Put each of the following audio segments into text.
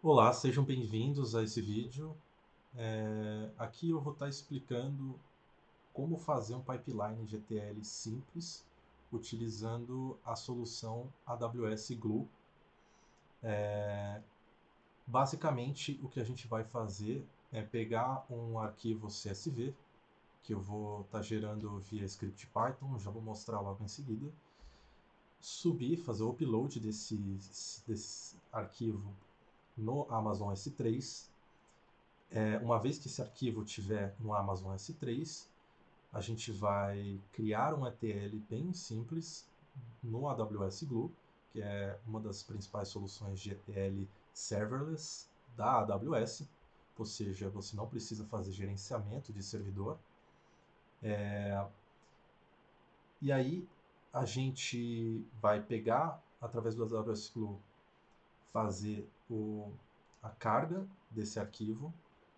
Olá, sejam bem-vindos a esse vídeo. Aqui eu vou estar explicando como fazer um pipeline de ETL simples utilizando a solução AWS Glue. Basicamente, o que a gente vai fazer é pegar um arquivo CSV, que eu vou estar gerando via script Python, já vou mostrar logo em seguida, subir, fazer o upload desse arquivo no Amazon S3. Uma vez que esse arquivo estiver no Amazon S3, a gente vai criar um ETL bem simples no AWS Glue, que é uma das principais soluções de ETL serverless da AWS, ou seja, você não precisa fazer gerenciamento de servidor. E aí a gente vai pegar, através do AWS Glue, fazer a carga desse arquivo,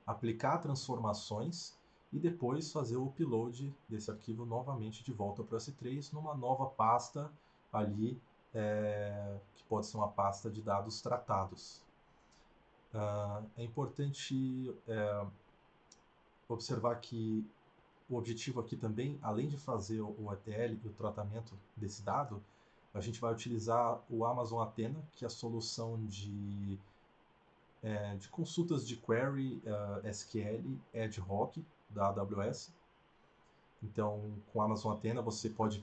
aplicar transformações e depois fazer o upload desse arquivo novamente de volta para o S3 numa nova pasta ali, que pode ser uma pasta de dados tratados. É importante observar que o objetivo aqui também, além de fazer o ETL e o tratamento desse dado, a gente vai utilizar o Amazon Athena, que é a solução de consultas de query SQL ad hoc da AWS. Então, com o Amazon Athena, você pode.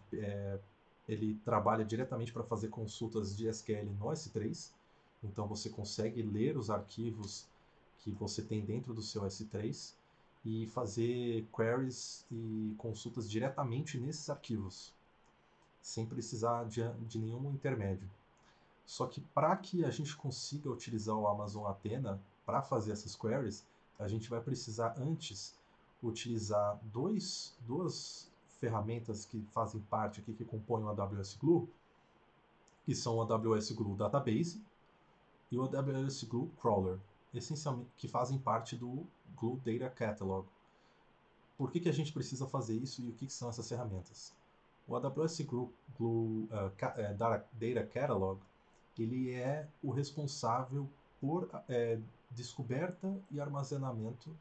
Ele trabalha diretamente para fazer consultas de SQL no S3. Então, você consegue ler os arquivos que você tem dentro do seu S3 e fazer queries e consultas diretamente nesses arquivos, sem precisar de nenhum intermédio. Só que para que a gente consiga utilizar o Amazon Athena para fazer essas queries, a gente vai precisar antes utilizar duas ferramentas que fazem parte aqui, que compõem o AWS Glue, que são o AWS Glue Database e o AWS Glue Crawler, essencialmente que fazem parte do Glue Data Catalog. Por que a gente precisa fazer isso e o que são essas ferramentas? O AWS Glue Data Catalog, ele é o responsável por descoberta e armazenamento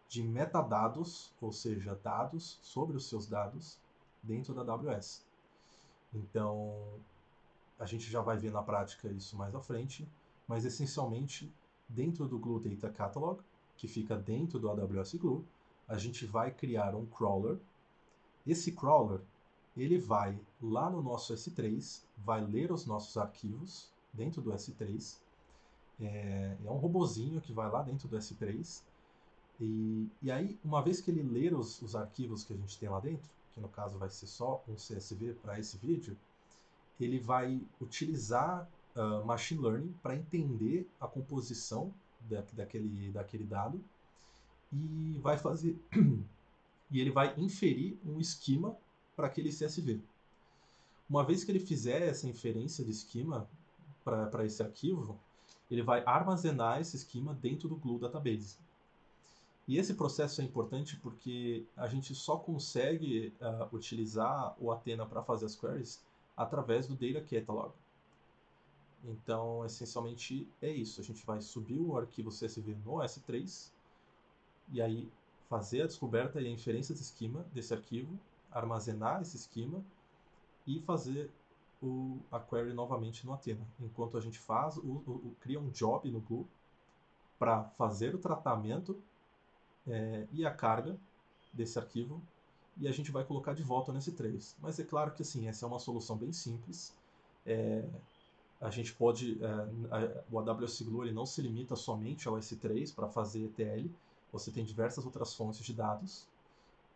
de metadados, ou seja, dados sobre os seus dados dentro da AWS. Então, a gente já vai ver na prática isso mais à frente, mas essencialmente, dentro do Glue Data Catalog, que fica dentro do AWS Glue, a gente vai criar um crawler. Esse crawler, ele vai lá no nosso S3, vai ler os nossos arquivos dentro do S3. É um robozinho que vai lá dentro do S3. E aí, uma vez que ele ler os arquivos que a gente tem lá dentro, que no caso vai ser só um CSV para esse vídeo, ele vai utilizar machine learning para entender a composição daquele dado e vai fazer e ele vai inferir um esquema para aquele CSV. Uma vez que ele fizer essa inferência de esquema para esse arquivo, ele vai armazenar esse esquema dentro do Glue Database. E esse processo é importante porque a gente só consegue utilizar o Athena para fazer as queries através do Data Catalog. Então, essencialmente é isso. A gente vai subir o arquivo CSV no S3 e aí fazer a descoberta e a inferência de esquema desse arquivo, armazenar esse esquema e fazer a query novamente no Athena. Enquanto a gente faz, cria um job no Glue para fazer o tratamento e a carga desse arquivo e a gente vai colocar de volta nesse 3. Mas é claro que assim, essa é uma solução bem simples. É, a gente pode, o AWS Glue ele não se limita somente ao S3 para fazer ETL, você tem diversas outras fontes de dados,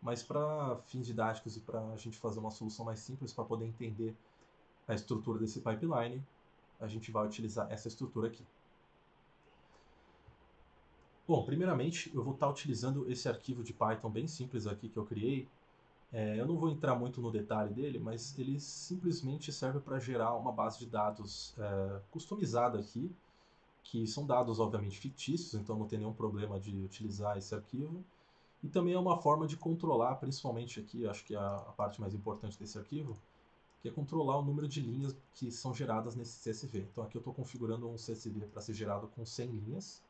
mas para fins didáticos e para a gente fazer uma solução mais simples para poder entender a estrutura desse pipeline, a gente vai utilizar essa estrutura aqui. Bom, primeiramente eu vou estar utilizando esse arquivo de Python bem simples aqui que eu criei. Eu não vou entrar muito no detalhe dele, mas ele simplesmente serve para gerar uma base de dados customizada aqui, que são dados obviamente fictícios, então não tem nenhum problema de utilizar esse arquivo. E também é uma forma de controlar, principalmente aqui, acho que é a parte mais importante desse arquivo, que é controlar o número de linhas que são geradas nesse CSV. Então aqui eu estou configurando um CSV para ser gerado com 100 linhas.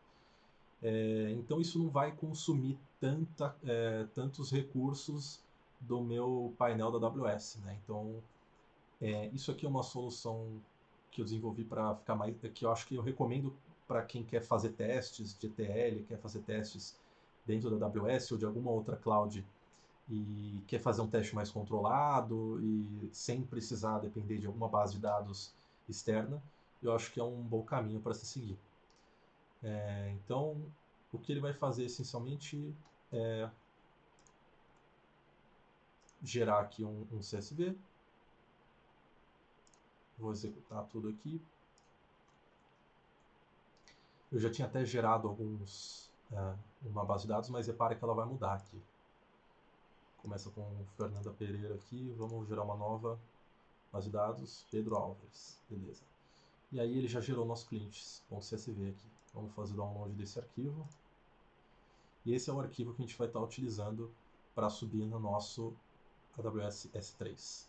Então isso não vai consumir tantos recursos do meu painel da AWS, né? Então isso aqui é uma solução que eu desenvolvi para ficar mais, que eu acho que eu recomendo para quem quer fazer testes de ETL, quer fazer testes dentro da AWS ou de alguma outra cloud e quer fazer um teste mais controlado e sem precisar depender de alguma base de dados externa, eu acho que é um bom caminho para se seguir. Então, o que ele vai fazer essencialmente é gerar aqui um CSV. Vou executar tudo aqui. Eu já tinha até gerado uma base de dados, mas repare que ela vai mudar aqui. Começa com Fernanda Pereira aqui, vamos gerar uma nova base de dados, Pedro Alves, beleza. E aí ele já gerou nosso clientes.csv aqui. Vamos fazer o download desse arquivo. E esse é o arquivo que a gente vai estar utilizando para subir no nosso AWS S3.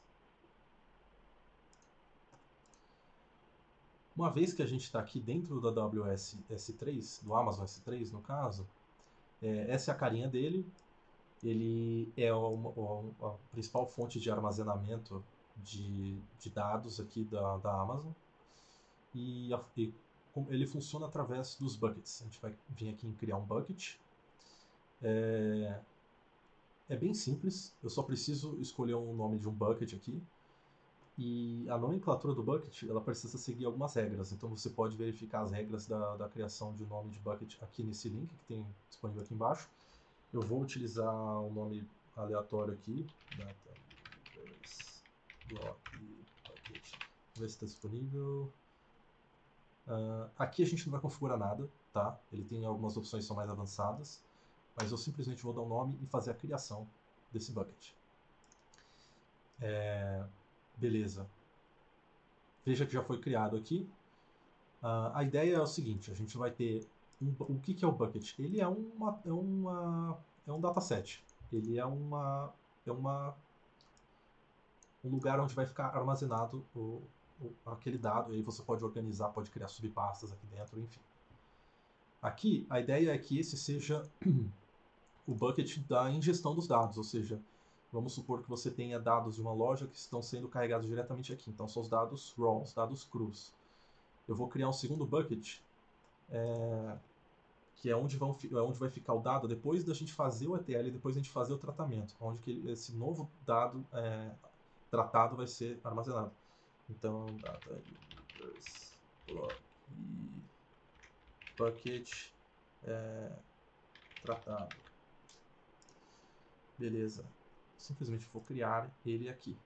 Uma vez que a gente está aqui dentro da AWS S3, do Amazon S3 no caso, essa é a carinha dele. Ele é a principal fonte de armazenamento de dados aqui da Amazon. E ele funciona através dos buckets. A gente vai vir aqui em criar um bucket. É bem simples, eu só preciso escolher um nome de um bucket aqui. E a nomenclatura do bucket ela precisa seguir algumas regras. Então você pode verificar as regras da criação de um nome de bucket aqui nesse link que tem disponível aqui embaixo. Eu vou utilizar um nome aleatório aqui, block bucket. Vamos ver se está disponível. Aqui a gente não vai configurar nada, tá? Ele tem algumas opções que são mais avançadas, mas eu simplesmente vou dar um nome e fazer a criação desse bucket. Beleza. Veja que já foi criado aqui. A ideia é o seguinte, a gente vai ter o que é o bucket? Ele é um dataset. Ele é um lugar onde vai ficar armazenado aquele dado, e aí você pode organizar, pode criar subpastas aqui dentro, enfim. Aqui, a ideia é que esse seja o bucket da ingestão dos dados, ou seja, vamos supor que você tenha dados de uma loja que estão sendo carregados diretamente aqui, então são os dados raw, os dados crus. Eu vou criar um segundo bucket, que é onde vai ficar o dado depois da gente fazer o ETL, depois da gente fazer o tratamento, onde que esse novo dado tratado vai ser armazenado. Então, data block bucket tratado. Beleza. Simplesmente vou criar ele aqui.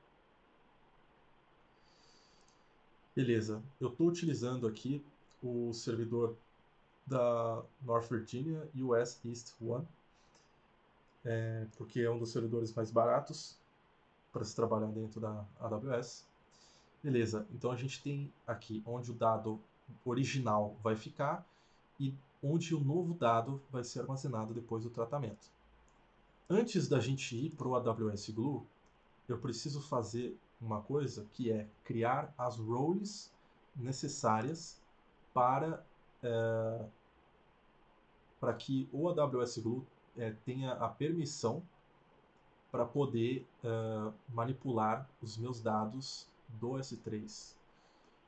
Beleza. Eu estou utilizando aqui o servidor da North Virginia US East 1, porque é um dos servidores mais baratos para se trabalhar dentro da AWS. Beleza, então a gente tem aqui onde o dado original vai ficar e onde o novo dado vai ser armazenado depois do tratamento. Antes da gente ir para o AWS Glue, eu preciso fazer uma coisa que é criar as roles necessárias para que o AWS Glue tenha a permissão para poder manipular os meus dados do S3.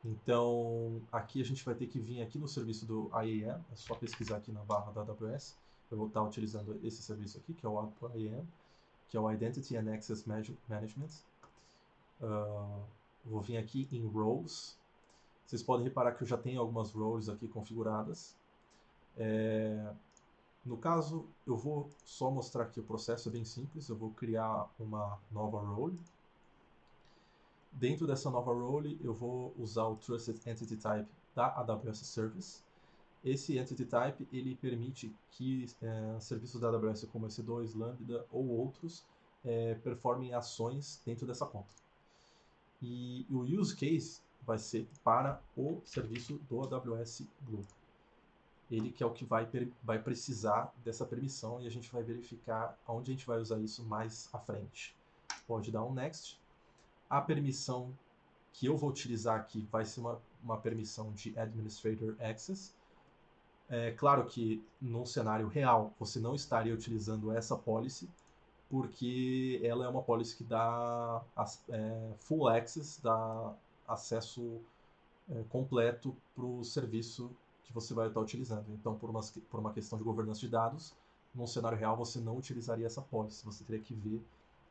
Então, aqui a gente vai ter que vir aqui no serviço do IAM, é só pesquisar aqui na barra da AWS. Eu vou estar utilizando esse serviço aqui, que é o IAM, que é o Identity and Access Management. Vou vir aqui em Roles. Vocês podem reparar que eu já tenho algumas roles aqui configuradas. No caso, eu vou só mostrar que o processo é bem simples. Eu vou criar uma nova role. Dentro dessa nova role, eu vou usar o Trusted Entity Type da AWS Service. Esse Entity Type ele permite que serviços da AWS como EC2, Lambda ou outros performem ações dentro dessa conta. E o Use Case vai ser para o serviço do AWS Glue. Ele que é o que vai precisar dessa permissão e a gente vai verificar onde a gente vai usar isso mais à frente. Pode dar um Next. A permissão que eu vou utilizar aqui vai ser uma permissão de Administrator Access. É claro que no cenário real você não estaria utilizando essa policy, porque ela é uma policy que dá full access, dá acesso completo para o serviço que você vai estar utilizando. Então, por uma questão de governança de dados, num cenário real você não utilizaria essa policy, você teria que ver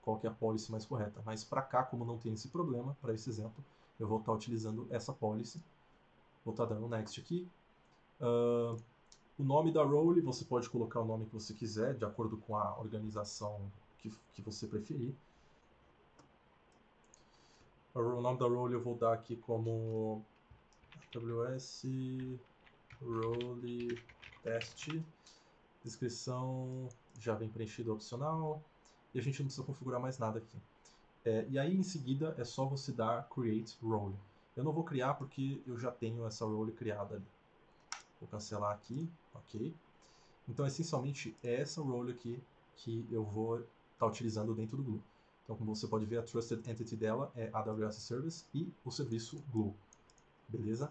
qual que é a policy mais correta. Mas para cá, como não tem esse problema, para esse exemplo, eu vou estar utilizando essa policy. Vou estar dando next aqui. O nome da role, você pode colocar o nome que você quiser, de acordo com a organização que você preferir. O nome da role eu vou dar aqui como AWS Role Test. Descrição já vem preenchida opcional. E a gente não precisa configurar mais nada aqui. E aí, em seguida, é só você dar Create Role. Eu não vou criar porque eu já tenho essa role criada ali. Vou cancelar aqui, ok. Então, essencialmente, é essa role aqui que eu vou estar utilizando dentro do Glue. Então, como você pode ver, a Trusted Entity dela é AWS Service e o serviço Glue. Beleza?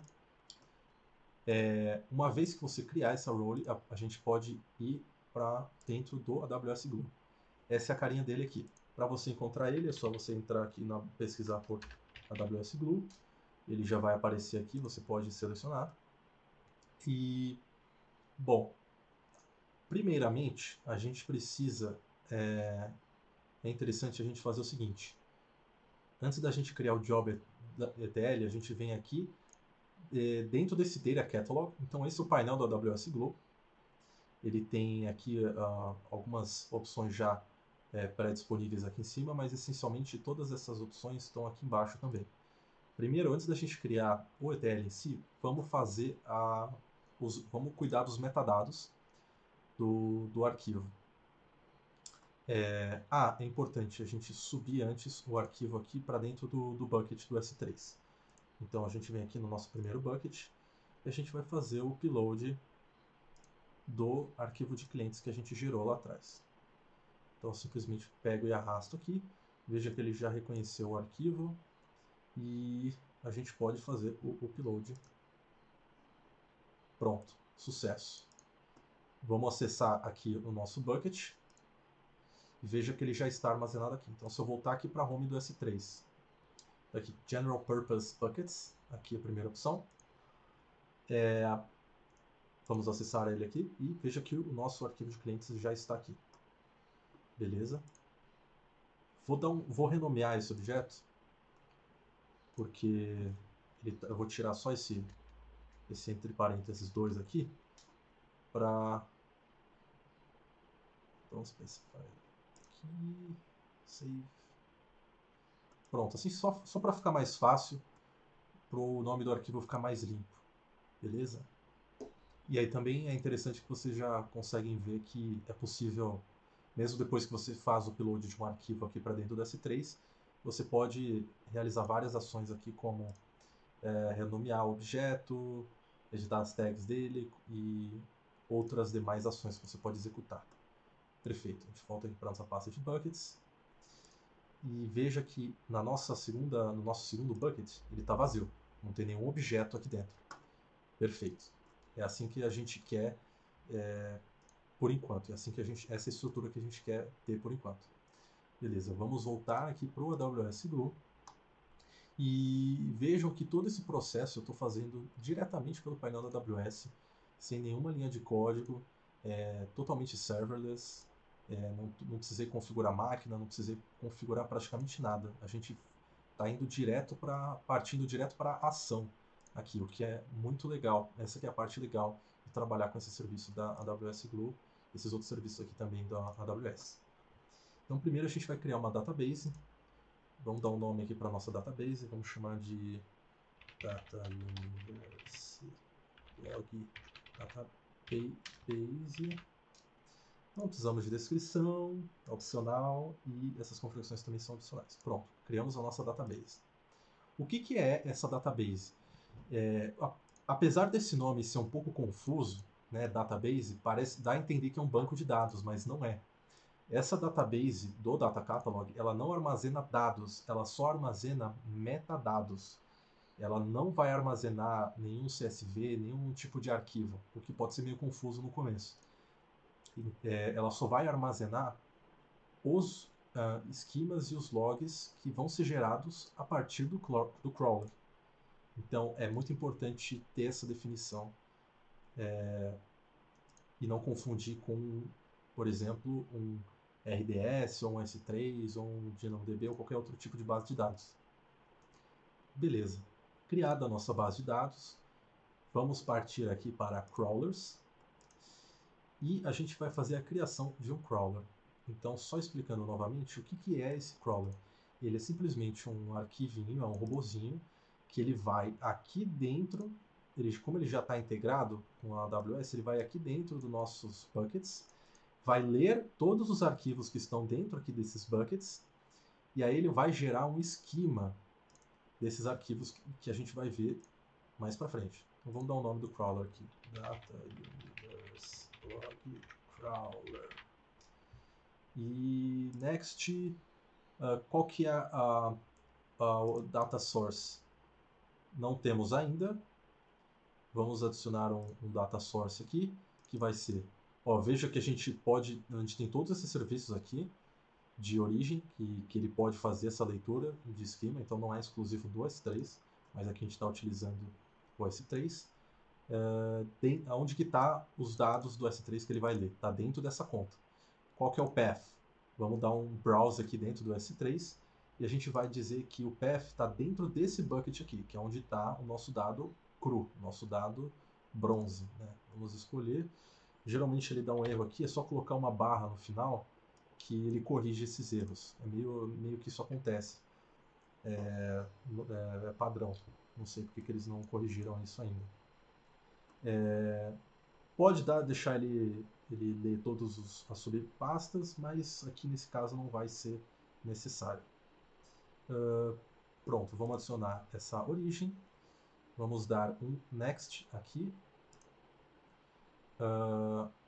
Uma vez que você criar essa role, a gente pode ir para dentro do AWS Glue. Essa é a carinha dele aqui. Para você encontrar ele, é só você entrar aqui na pesquisar por AWS Glue. Ele já vai aparecer aqui, você pode selecionar. E, bom, primeiramente, a gente precisa... É interessante a gente fazer o seguinte. Antes da gente criar o job ETL, a gente vem aqui dentro desse Data Catalog. Então, esse é o painel do AWS Glue. Ele tem aqui algumas opções já pré-disponíveis aqui em cima, mas essencialmente todas essas opções estão aqui embaixo também. Primeiro, antes da gente criar o ETL em si, vamos cuidar dos metadados do arquivo. É importante a gente subir antes o arquivo aqui para dentro do bucket do S3. Então a gente vem aqui no nosso primeiro bucket e a gente vai fazer o upload do arquivo de clientes que a gente gerou lá atrás. Então eu simplesmente pego e arrasto aqui, veja que ele já reconheceu o arquivo e a gente pode fazer o upload. Pronto, sucesso. Vamos acessar aqui o nosso bucket e veja que ele já está armazenado aqui. Então se eu voltar aqui para a home do S3, aqui General Purpose Buckets, aqui a primeira opção, vamos acessar ele aqui e veja que o nosso arquivo de clientes já está aqui. Beleza? Vou renomear esse objeto, porque eu vou tirar só esse entre parênteses 2 aqui, para... Então, specify aqui, save. Pronto, assim só para ficar mais fácil, para o nome do arquivo ficar mais limpo. Beleza? E aí também é interessante que vocês já conseguem ver que é possível, mesmo depois que você faz o upload de um arquivo aqui para dentro do S3, você pode realizar várias ações aqui, como renomear o objeto, editar as tags dele e outras demais ações que você pode executar. Perfeito, a gente volta aqui para a nossa pasta de buckets e veja que no nosso segundo bucket ele está vazio, não tem nenhum objeto aqui dentro. Perfeito. É assim que a gente quer por enquanto. É assim que essa estrutura que a gente quer ter por enquanto. Beleza, vamos voltar aqui para o AWS Glue. E vejam que todo esse processo eu estou fazendo diretamente pelo painel da AWS, sem nenhuma linha de código, totalmente serverless. Não precisei configurar máquina, não precisei configurar praticamente nada. A gente está partindo direto para a ação aqui, o que é muito legal. Essa que é a parte legal de trabalhar com esse serviço da AWS Glue, esses outros serviços aqui também da AWS. Então, primeiro a gente vai criar uma database. Vamos dar um nome aqui para a nossa database. Vamos chamar de database. Não precisamos de descrição, opcional, e essas configurações também são opcionais. Pronto, criamos a nossa database. O que é essa database? Apesar desse nome ser um pouco confuso, né, database, dá a entender que é um banco de dados, mas não é. Essa database do Data Catalog, ela não armazena dados, ela só armazena metadados. Ela não vai armazenar nenhum CSV, nenhum tipo de arquivo, o que pode ser meio confuso no começo. Ela só vai armazenar os esquemas e os logs que vão ser gerados a partir do crawler. Então, é muito importante ter essa definição e não confundir com, por exemplo, um RDS, ou um S3, ou um DynamoDB, ou qualquer outro tipo de base de dados. Beleza. Criada a nossa base de dados, vamos partir aqui para crawlers. E a gente vai fazer a criação de um crawler. Então, só explicando novamente, o que é esse crawler? Ele é simplesmente um arquivinho, é um robozinho, que ele vai aqui dentro, como ele já está integrado com a AWS, ele vai aqui dentro dos nossos buckets, vai ler todos os arquivos que estão dentro aqui desses buckets, e aí ele vai gerar um esquema desses arquivos que a gente vai ver mais para frente. Então vamos dar o nome do crawler aqui. Data Universe Log Crawler. E next, qual que é a data source? Não temos ainda. Vamos adicionar um data source aqui, que vai ser... veja que a gente tem todos esses serviços aqui de origem, que ele pode fazer essa leitura de esquema, então não é exclusivo do S3, mas aqui a gente está utilizando o S3. Onde que está os dados do S3 que ele vai ler? Está dentro dessa conta. Qual que é o path? Vamos dar um browse aqui dentro do S3 e a gente vai dizer que o path está dentro desse bucket aqui, que é onde está o nosso dado cru, nosso dado bronze. Né? Vamos escolher. Geralmente ele dá um erro aqui, é só colocar uma barra no final que ele corrige esses erros. É meio que isso acontece. É padrão. Não sei porque que eles não corrigiram isso ainda. Pode deixar ele ler todas as subpastas, mas aqui nesse caso não vai ser necessário. Pronto, vamos adicionar essa origem. Vamos dar um next aqui.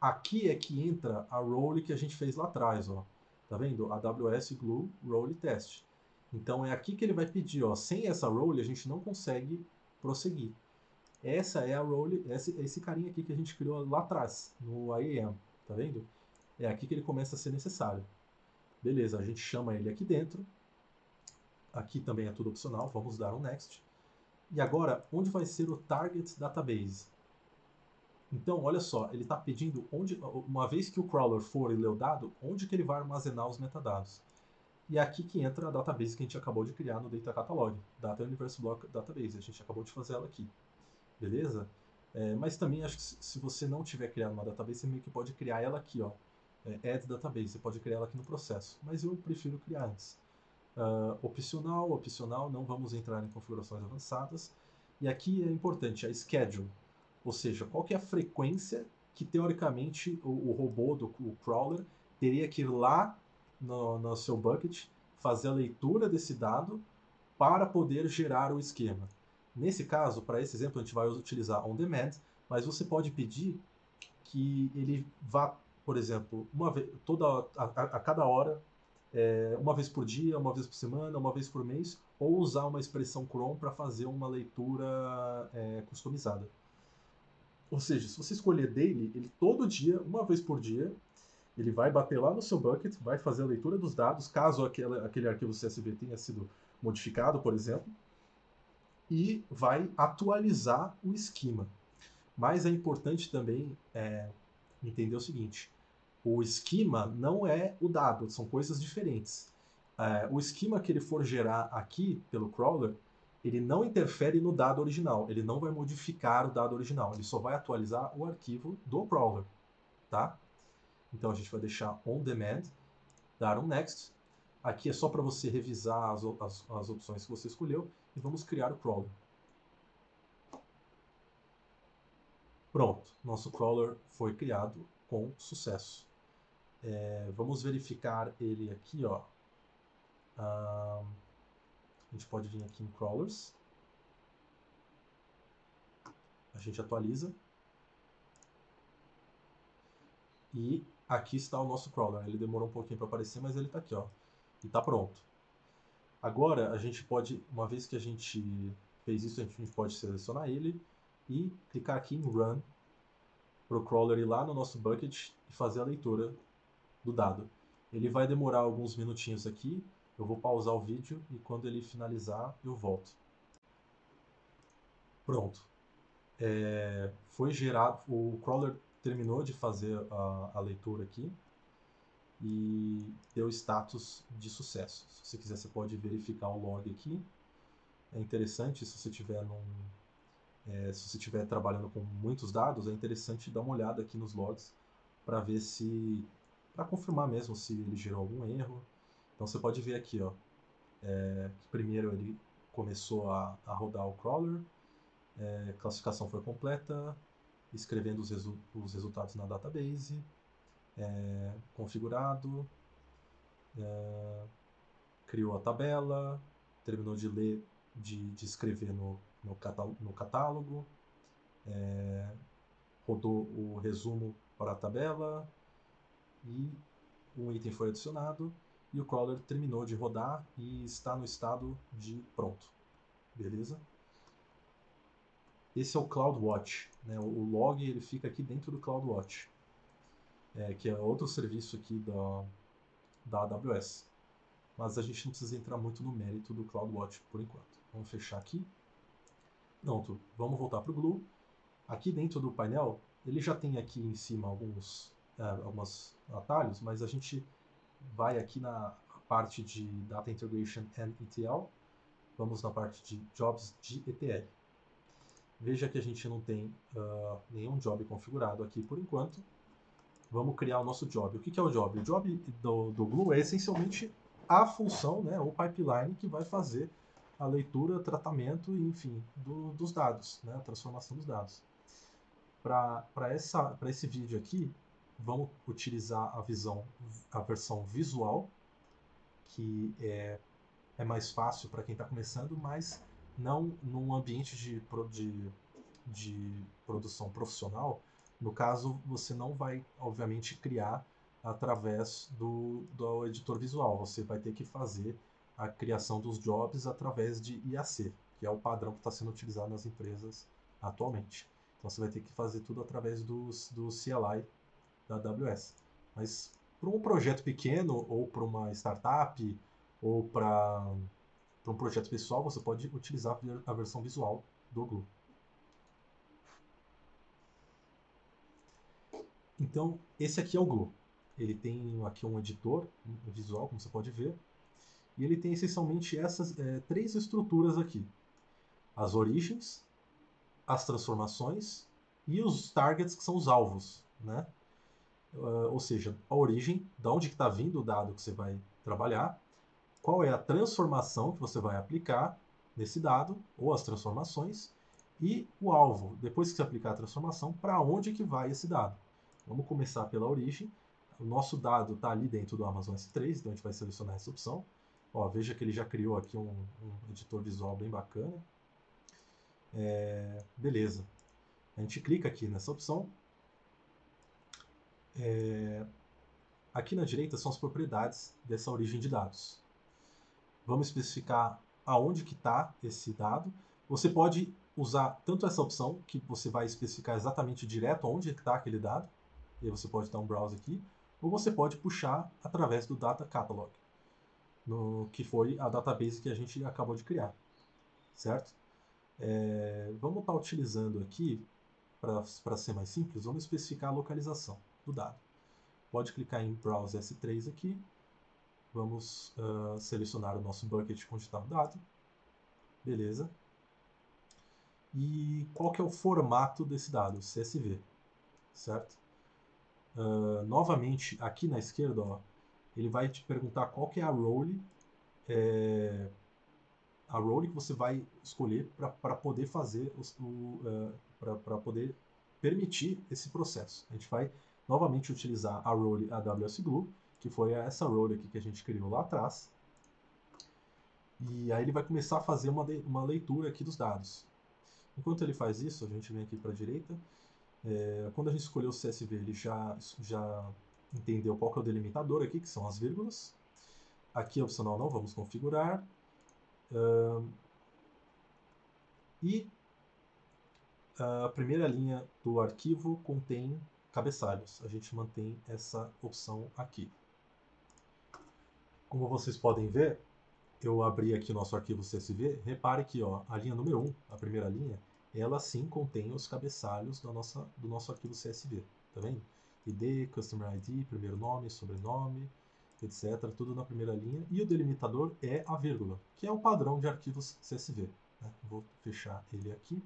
Aqui é que entra a role que a gente fez lá atrás. Ó. Tá vendo? AWS Glue Role Test. Então é aqui que ele vai pedir. Ó, sem essa role a gente não consegue prosseguir. Essa é a role, esse carinha aqui que a gente criou lá atrás, no IAM, tá vendo? É aqui que ele começa a ser necessário. Beleza, a gente chama ele aqui dentro. Aqui também é tudo opcional, vamos dar um next. E agora, onde vai ser o target database? Então, olha só, ele está pedindo, uma vez que o crawler for e ler o dado, onde que ele vai armazenar os metadados. E é aqui que entra a database que a gente acabou de criar no Data Catalog, Data Universe Block Database. A gente acabou de fazer ela aqui. Beleza? Mas também acho que se você não tiver criado uma database, você meio que pode criar ela aqui, ó. Add database, você pode criar ela aqui no processo. Mas eu prefiro criar antes. Opcional, não vamos entrar em configurações avançadas. E aqui é importante, a schedule. Ou seja, qual que é a frequência que teoricamente o robô, o crawler, teria que ir lá no seu bucket, fazer a leitura desse dado para poder gerar o esquema. Nesse caso, para esse exemplo, a gente vai utilizar on demand, mas você pode pedir que ele vá, por exemplo, a cada hora, uma vez por dia, uma vez por semana, uma vez por mês, ou usar uma expressão cron para fazer uma leitura customizada. Ou seja, se você escolher daily, ele todo dia, uma vez por dia, ele vai bater lá no seu bucket, vai fazer a leitura dos dados, caso aquele arquivo CSV tenha sido modificado, por exemplo, e vai atualizar o esquema. Mas é importante também entender o seguinte: o esquema não é o dado, são coisas diferentes. O esquema que ele for gerar aqui pelo crawler, ele não interfere no dado original, ele não vai modificar o dado original, ele só vai atualizar o arquivo do crawler. Tá? Então a gente vai deixar on demand, dar um next. Aqui é só para você revisar as opções que você escolheu e vamos criar o crawler. Pronto, nosso crawler foi criado com sucesso. Vamos verificar ele aqui, ó. A gente pode vir aqui em crawlers. A gente atualiza. E aqui está o nosso crawler. Ele demorou um pouquinho para aparecer, mas ele está aqui, ó, e está pronto. Agora a gente pode, uma vez que a gente fez isso, a gente pode selecionar ele e clicar aqui em Run para o crawler ir lá no nosso bucket e fazer a leitura do dado. Ele vai demorar alguns minutinhos aqui, eu vou pausar o vídeo e quando ele finalizar eu volto. Pronto. Foi gerado, o crawler terminou de fazer a leitura aqui e deu status de sucesso. Se você quiser, você pode verificar o log aqui. É interessante se você tiver se você estiver trabalhando com muitos dados, é interessante dar uma olhada aqui nos logs para ver se, para confirmar mesmo se ele gerou algum erro. Então você pode ver aqui, ó, que primeiro ele começou a rodar o crawler, classificação foi completa, escrevendo os resultados na database, configurado, criou a tabela, terminou de ler, de escrever no catálogo, rodou o resumo para a tabela e um item foi adicionado e o crawler terminou de rodar e está no estado de pronto. Beleza? Esse é o CloudWatch, né? O log ele fica aqui dentro do CloudWatch, que é outro serviço aqui da AWS. Mas a gente não precisa entrar muito no mérito do CloudWatch por enquanto. Vamos fechar aqui. Pronto, vamos voltar para o Glue. Aqui dentro do painel, ele já tem aqui em cima alguns atalhos, mas a gente vai aqui na parte de Data Integration and ETL. Vamos na parte de Jobs de ETL. Veja que a gente não tem nenhum job configurado aqui por enquanto. Vamos criar o nosso job. O que é o job? O job do Glue é essencialmente a função, né, o pipeline que vai fazer a leitura, tratamento e, enfim, dos dados, né, a transformação dos dados. Para esse vídeo aqui, vamos utilizar a versão visual, que é mais fácil para quem está começando, mas não num ambiente de produção profissional. No caso, você não vai, obviamente, criar através do editor visual. Você vai ter que fazer a criação dos jobs através de IAC, que é o padrão que está sendo utilizado nas empresas atualmente. Então você vai ter que fazer tudo através do CLI da AWS. Mas para um projeto pequeno, ou para uma startup, ou para um projeto pessoal, você pode utilizar a versão visual do Glue. Então, esse aqui é o Glue. Ele tem aqui um editor visual, como você pode ver, e ele tem essencialmente essas três estruturas aqui: as origens, as transformações e os targets, que são os alvos, né? Ou seja, a origem, de onde está vindo o dado que você vai trabalhar, qual é a transformação que você vai aplicar nesse dado, ou as transformações, e o alvo, depois que você aplicar a transformação, para onde que vai esse dado. Vamos começar pela origem. O nosso dado está ali dentro do Amazon S3, então a gente vai selecionar essa opção. Ó, veja que ele já criou aqui um editor visual bem bacana. Beleza. A gente clica aqui nessa opção. Aqui na direita são as propriedades dessa origem de dados. Vamos especificar aonde que está esse dado. Você pode usar tanto essa opção, que você vai especificar exatamente direto onde está aquele dado, e aí você pode dar um browse aqui, ou você pode puxar através do Data Catalog, que foi a database que a gente acabou de criar, certo? Vamos estar utilizando aqui, para ser mais simples, vamos especificar a localização do dado. Pode clicar em Browse S3 aqui, vamos selecionar o nosso bucket onde está o dado, beleza. E qual que é o formato desse dado? CSV, certo? Novamente, aqui na esquerda, ó, ele vai te perguntar qual que é a role que você vai escolher para poder fazer para poder permitir esse processo. A gente vai novamente utilizar a role AWS Glue, que foi essa role aqui que a gente criou lá atrás. E aí ele vai começar a fazer uma leitura aqui dos dados. Enquanto ele faz isso, a gente vem aqui para a direita. Quando a gente escolheu o CSV, ele já entendeu qual que é o delimitador aqui, que são as vírgulas. Aqui é opcional, não vamos configurar. E a primeira linha do arquivo contém cabeçalhos. A gente mantém essa opção aqui. Como vocês podem ver, eu abri aqui o nosso arquivo CSV. Repare que ó, a linha número 1, a primeira linha, ela sim contém os cabeçalhos do nosso arquivo CSV. Tá vendo? ID, Customer ID, primeiro nome, sobrenome, etc. Tudo na primeira linha. E o delimitador é a vírgula, que é o padrão de arquivos CSV. Né? Vou fechar ele aqui.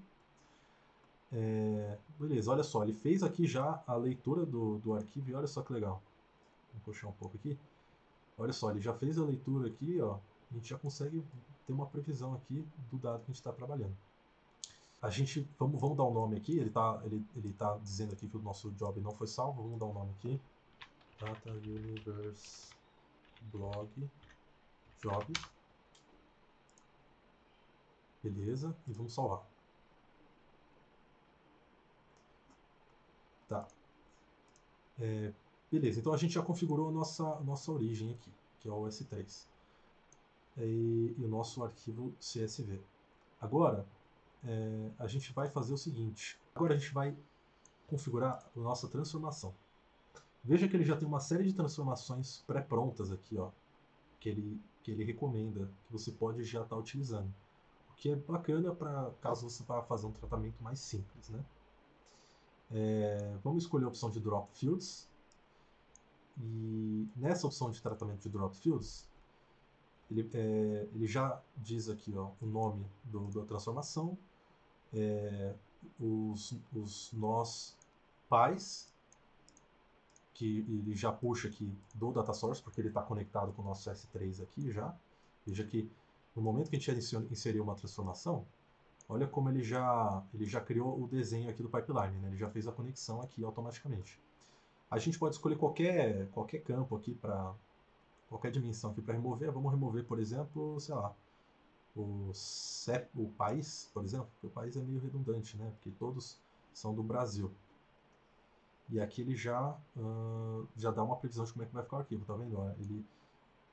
Beleza, olha só, ele fez aqui já a leitura do arquivo e olha só que legal. Vou puxar um pouco aqui. Olha só, ele já fez a leitura aqui, ó. A gente já consegue ter uma previsão aqui do dado que a gente está trabalhando. Vamos dar um nome aqui. Ele tá dizendo aqui que o nosso job não foi salvo. Vamos dar um nome aqui. Data Universe Blog Job. Beleza, e vamos salvar. Tá. Beleza, então a gente já configurou a nossa origem aqui, que é o S3. E o nosso arquivo CSV. Agora, a gente vai fazer o seguinte. Agora a gente vai configurar a nossa transformação. Veja que ele já tem uma série de transformações pré-prontas aqui, ó, que ele recomenda, que você pode já estar utilizando. O que é bacana para caso você vá fazer um tratamento mais simples, né? Vamos escolher a opção de Drop Fields. E nessa opção de tratamento de Drop Fields, ele já diz aqui ó, o nome da transformação, os nós pais, que ele já puxa aqui do data source, porque ele está conectado com o nosso S3 aqui já. Veja que no momento que a gente inseriu uma transformação, olha como ele já criou o desenho aqui do pipeline, né? Ele já fez a conexão aqui automaticamente. A gente pode escolher qualquer campo aqui para qualquer dimensão aqui para remover. Vamos remover, por exemplo, sei lá, o país, por exemplo. O país é meio redundante, né? Porque todos são do Brasil. E aqui ele já dá uma previsão de como é que vai ficar o arquivo, tá vendo?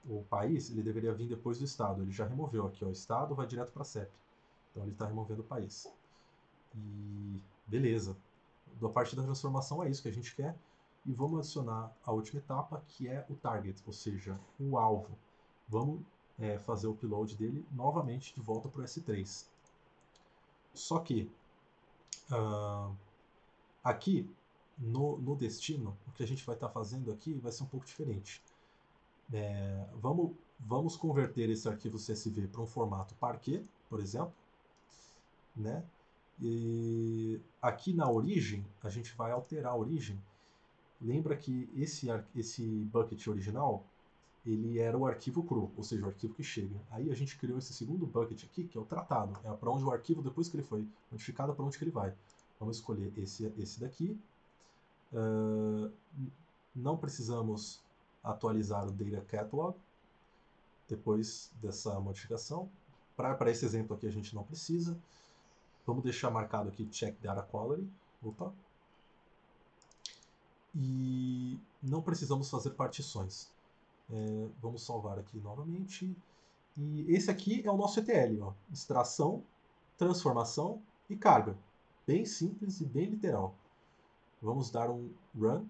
O país ele deveria vir depois do estado. Ele já removeu aqui, ó, o estado vai direto para CEP. Então ele está removendo o país. E beleza. Da parte da transformação é isso que a gente quer. E vamos adicionar a última etapa, que é o target, ou seja, o alvo. Vamos fazer o upload dele novamente de volta para o S3. Só que aqui no destino, o que a gente vai estar fazendo aqui vai ser um pouco diferente. Vamos converter esse arquivo CSV para um formato Parquet, por exemplo, né? E aqui na origem, a gente vai alterar a origem. Lembra que esse bucket original, ele era o arquivo cru, ou seja, o arquivo que chega. Aí a gente criou esse segundo bucket aqui, que é o tratado. É para onde o arquivo, depois que ele foi modificado, para onde que ele vai. Vamos escolher esse daqui. Não precisamos atualizar o Data Catalog depois dessa modificação. Para esse exemplo aqui a gente não precisa. Vamos deixar marcado aqui Check Data Quality. Opa. E não precisamos fazer partições. Vamos salvar aqui novamente. E esse aqui é o nosso ETL. Ó. Extração, transformação e carga. Bem simples e bem literal. Vamos dar um Run.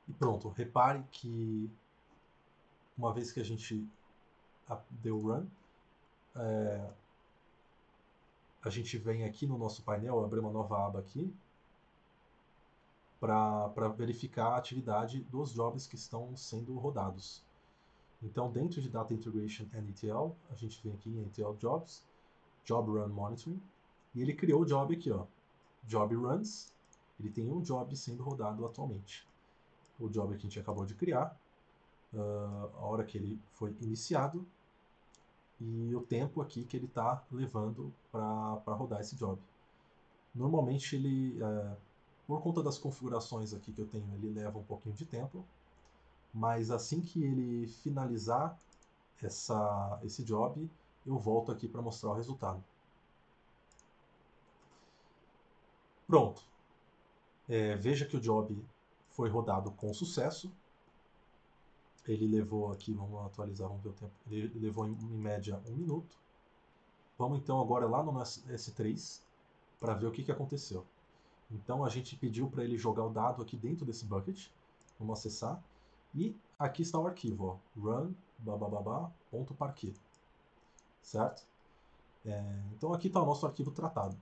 E pronto. Repare que uma vez que a gente deu Run, a gente vem aqui no nosso painel, abrir uma nova aba aqui, para verificar a atividade dos jobs que estão sendo rodados. Então, dentro de Data Integration and ETL, a gente vem aqui em ETL Jobs, Job Run Monitoring, e ele criou o job aqui, ó, Job Runs, ele tem um job sendo rodado atualmente. O job que a gente acabou de criar, a hora que ele foi iniciado, e o tempo aqui que ele está levando para rodar esse job. Normalmente ele, por conta das configurações aqui que eu tenho, ele leva um pouquinho de tempo, mas assim que ele finalizar esse job, eu volto aqui para mostrar o resultado. Pronto. Veja que o job foi rodado com sucesso. Ele levou aqui, vamos atualizar, vamos ver o tempo. Ele levou em média 1 minuto. Vamos então agora lá no nosso S3 para ver o que aconteceu. Então a gente pediu para ele jogar o dado aqui dentro desse bucket. Vamos acessar. E aqui está o arquivo, ó, run.parquet. Certo? Então aqui está o nosso arquivo tratado.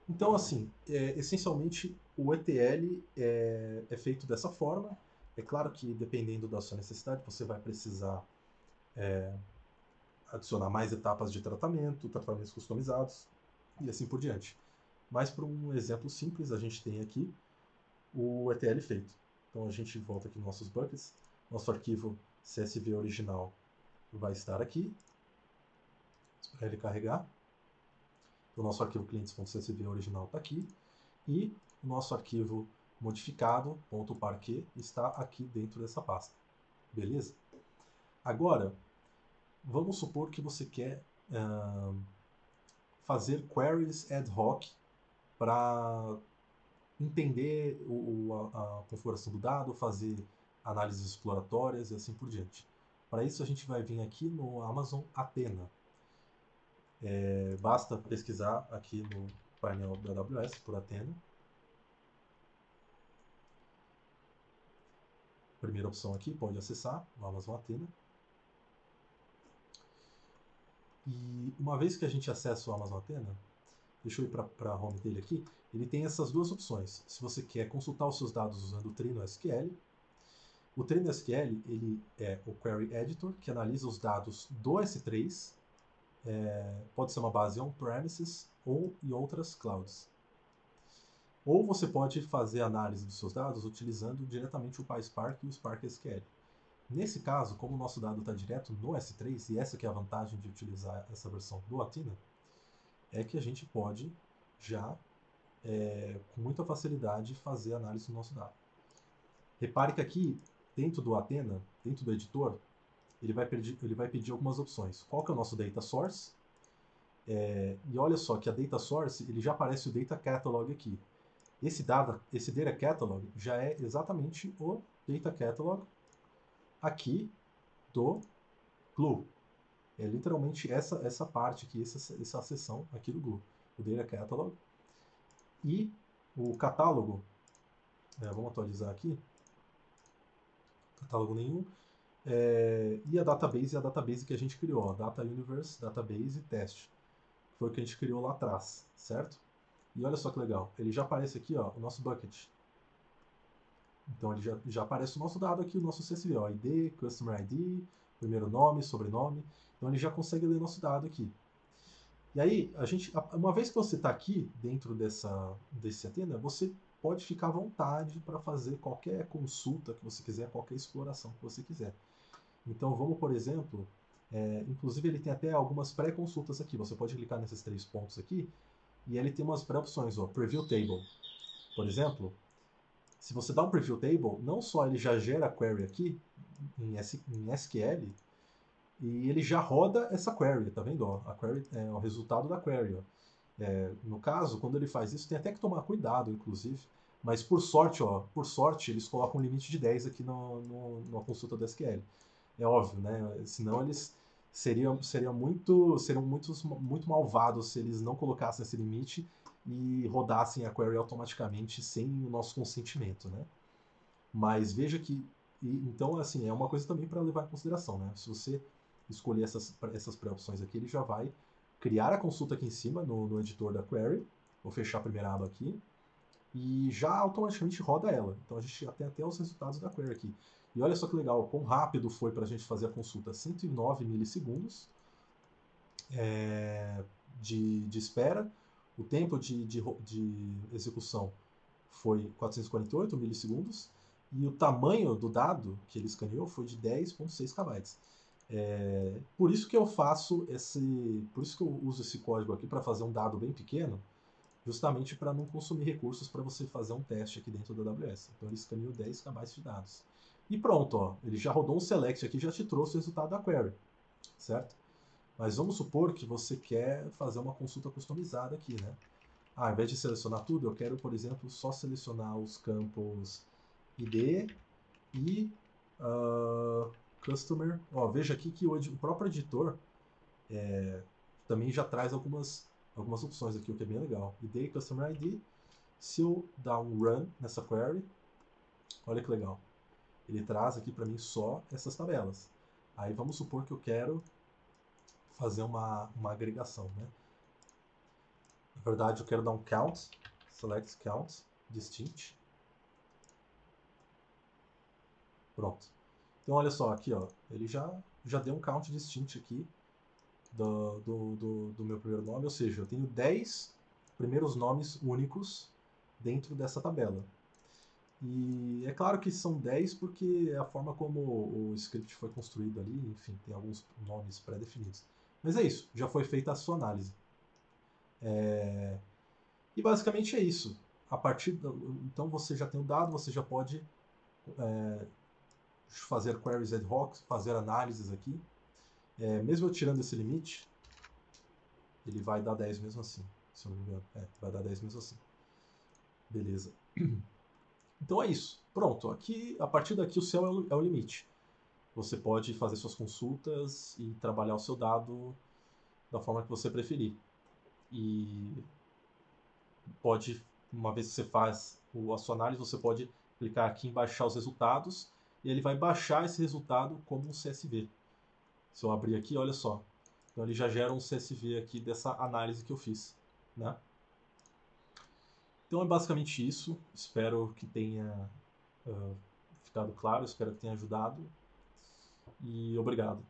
Então, assim, essencialmente o ETL é feito dessa forma. É claro que, dependendo da sua necessidade, você vai precisar adicionar mais etapas de tratamento, tratamentos customizados e assim por diante. Mas, para um exemplo simples, a gente tem aqui o ETL feito. Então, a gente volta aqui nos nossos buckets. Nosso arquivo CSV original vai estar aqui. Esperar ele carregar. O nosso arquivo clientes.csv original está aqui. E o nosso arquivo modificado, .parquet, está aqui dentro dessa pasta. Beleza? Agora, vamos supor que você quer fazer queries ad hoc para entender a configuração do dado, fazer análises exploratórias e assim por diante. Para isso, a gente vai vir aqui no Amazon Athena. Basta pesquisar aqui no painel da AWS por Athena. Primeira opção aqui, pode acessar o Amazon Athena. E uma vez que a gente acessa o Amazon Athena, deixa eu ir para a home dele aqui, ele tem essas duas opções. Se você quer consultar os seus dados usando o TrinoSQL, o TrinoSQL ele é o Query Editor, que analisa os dados do S3, pode ser uma base on-premises ou em outras clouds. Ou você pode fazer análise dos seus dados utilizando diretamente o PySpark e o Spark SQL. Nesse caso, como o nosso dado está direto no S3, e essa que é a vantagem de utilizar essa versão do Athena, é que a gente pode já, com muita facilidade, fazer análise do nosso dado. Repare que aqui, dentro do Athena, dentro do editor, ele vai pedir algumas opções. Qual que é o nosso data source? E olha só que a data source, ele já aparece o data catalog aqui. Esse data catalog já é exatamente o data catalog aqui do Glue. É literalmente essa parte aqui, essa seção aqui do Glue, o Data Catalog. E o catálogo, vamos atualizar aqui, catálogo nenhum, e a database que a gente criou, a Data Universe, Database Test, foi o que a gente criou lá atrás, certo? E olha só que legal, ele já aparece aqui, ó, o nosso bucket. Então ele já aparece o nosso dado aqui, o nosso CSV, ó, ID, Customer ID, primeiro nome, sobrenome. Então ele já consegue ler nosso dado aqui. E aí, uma vez que você está aqui dentro desse Athena, você pode ficar à vontade para fazer qualquer consulta que você quiser, qualquer exploração que você quiser. Então vamos, por exemplo, inclusive ele tem até algumas pré-consultas aqui. Você pode clicar nesses 3 pontos aqui e ele tem umas pré-opções, ó, Preview Table. Por exemplo, se você dá um Preview Table, não só ele já gera a query aqui em SQL, e ele já roda essa query, tá vendo? Ó, a query é o resultado da query. Ó. No caso, quando ele faz isso, tem até que tomar cuidado, inclusive. Mas por sorte, eles colocam um limite de 10 aqui na consulta do SQL. É óbvio, né? Senão eles seriam muito malvados se eles não colocassem esse limite e rodassem a query automaticamente sem o nosso consentimento, né? Mas veja que, então, assim, é uma coisa também para levar em consideração, né? Se você escolher essas pré-opções aqui, ele já vai criar a consulta aqui em cima no editor da query. Vou fechar a primeira aba aqui e já automaticamente roda ela. Então a gente já tem até os resultados da query aqui. E olha só que legal, quão rápido foi para a gente fazer a consulta. 109 milissegundos de espera. O tempo de execução foi 448 milissegundos. E o tamanho do dado que ele escaneou foi de 10.6 KB. Por isso que eu por isso que eu uso esse código aqui para fazer um dado bem pequeno, justamente para não consumir recursos para você fazer um teste aqui dentro da AWS. Então ele escaneou 10 KB de dados. E pronto, ó, ele já rodou um select aqui e já te trouxe o resultado da query, certo? Mas vamos supor que você quer fazer uma consulta customizada aqui, né? Ao invés de selecionar tudo, eu quero, por exemplo, só selecionar os campos ID e Customer. Ó, veja aqui que o próprio editor também já traz algumas opções aqui, o que é bem legal. ID e Customer ID. Se eu dar um Run nessa query, olha que legal. Ele traz aqui para mim só essas tabelas. Aí vamos supor que eu quero fazer uma agregação, né? Na verdade, eu quero dar um count, select count, distinct. Pronto. Então, olha só, aqui, ó, ele já deu um count distinct aqui do meu primeiro nome, ou seja, eu tenho 10 primeiros nomes únicos dentro dessa tabela. E é claro que são 10 porque é a forma como o script foi construído ali, enfim, tem alguns nomes pré-definidos. Mas é isso, já foi feita a sua análise. E basicamente é isso. Então você já tem o dado, você já pode fazer queries ad hoc, fazer análises aqui. Mesmo eu tirando esse limite, ele vai dar 10 mesmo assim, se eu não me engano. Vai dar 10 mesmo assim. Beleza. Então é isso. Pronto. Aqui, a partir daqui o céu é o limite. Você pode fazer suas consultas e trabalhar o seu dado da forma que você preferir. E pode, uma vez que você faz a sua análise, você pode clicar aqui em baixar os resultados e ele vai baixar esse resultado como um CSV. Se eu abrir aqui, olha só. Então ele já gera um CSV aqui dessa análise que eu fiz, né? Então é basicamente isso. Espero que tenha ficado claro, espero que tenha ajudado. E obrigado.